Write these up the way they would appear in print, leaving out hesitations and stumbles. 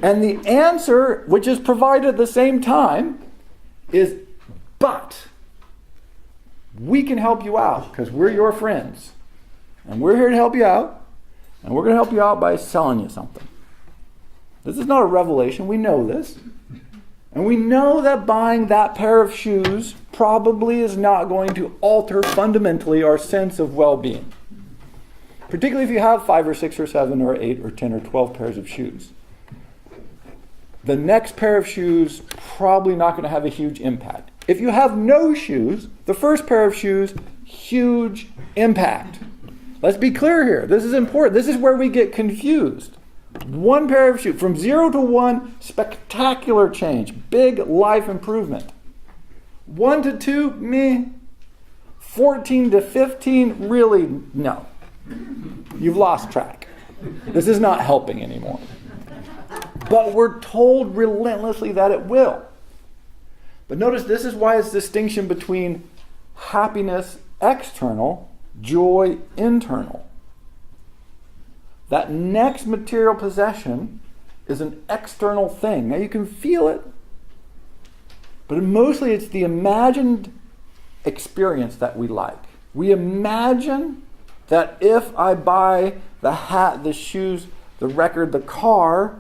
And the answer, which is provided at the same time, is, but we can help you out because we're your friends. And we're here to help you out. And we're going to help you out by selling you something. This is not a revelation. We know this. And we know that buying that pair of shoes probably is not going to alter fundamentally our sense of well-being. Particularly if you have 5 or 6 or 7 or 8 or 10 or 12 pairs of shoes. The next pair of shoes probably not going to have a huge impact. If you have no shoes, the first pair of shoes, huge impact. Let's be clear here. This is important. This is where we get confused. One pair of shoes, from 0 to 1, spectacular change, big life improvement. 1 to 2, meh. 14 to 15, really, no. You've lost track. This is not helping anymore. But we're told relentlessly that it will. But notice this is why it's distinction between happiness external, joy internal. That next material possession is an external thing. Now you can feel it, but mostly it's the imagined experience that we like. We imagine that if I buy the hat, the shoes, the record, the car,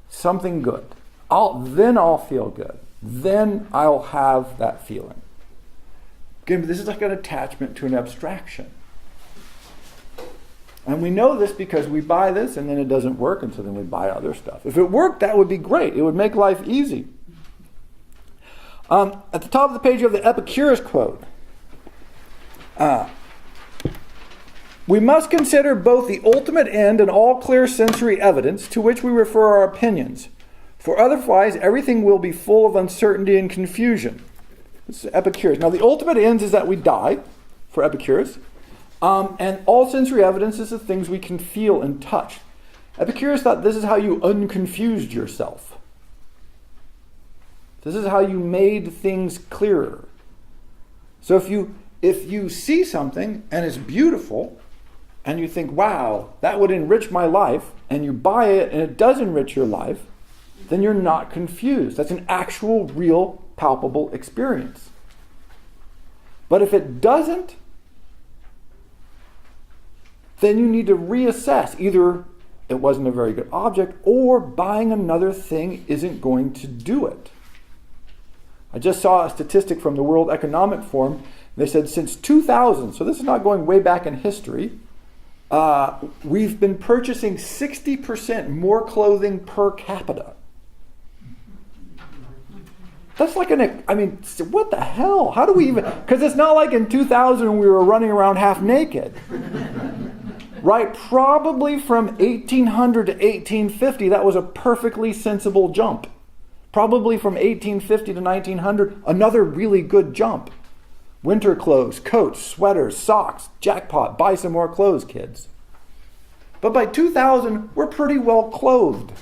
something good, then I'll feel good. Then I'll have that feeling. Again, this is like an attachment to an abstraction. And we know this because we buy this and then it doesn't work, and so then we buy other stuff. If it worked, that would be great. It would make life easy. At the top of the page you have the Epicurus quote. We must consider both the ultimate end and all clear sensory evidence to which we refer our opinions, for otherwise everything will be full of uncertainty and confusion. This is Epicurus. Now the ultimate end is that we die, for Epicurus, and all sensory evidence is the things we can feel and touch. Epicurus thought this is how you unconfused yourself. This is how you made things clearer. So if you see something and it's beautiful, and you think, wow, that would enrich my life, and you buy it and it does enrich your life, then you're not confused. That's an actual, real, palpable experience. But if it doesn't, then you need to reassess. Either it wasn't a very good object, or buying another thing isn't going to do it. I just saw a statistic from the World Economic Forum. They said since 2000, so this is not going way back in history, we've been purchasing 60% more clothing per capita. That's like what the hell? How do we even, because it's not like in 2000 we were running around half naked. Right? Probably from 1800 to 1850, that was a perfectly sensible jump. Probably from 1850 to 1900, another really good jump. Winter clothes, coats, sweaters, socks, jackpot, buy some more clothes, kids. But by 2000, we're pretty well clothed.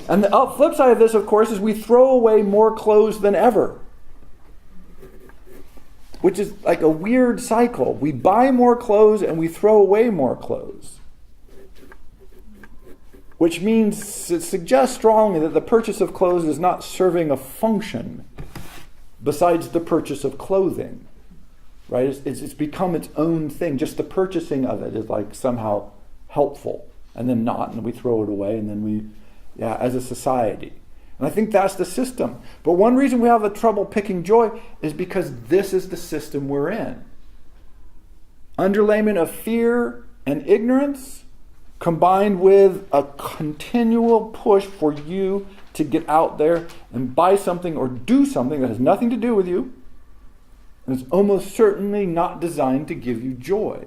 And the flip side of this, of course, is we throw away more clothes than ever. Which is like a weird cycle. We buy more clothes and we throw away more clothes. Which means, it suggests strongly that the purchase of clothes is not serving a function besides the purchase of clothing. Right? It's become its own thing. Just the purchasing of it is like somehow helpful, and then not, and we throw it away, and then as a society. And I think that's the system. But one reason we have a trouble picking joy is because this is the system we're in. Underlayment of fear and ignorance, combined with a continual push for you to get out there and buy something or do something that has nothing to do with you, and it's almost certainly not designed to give you joy.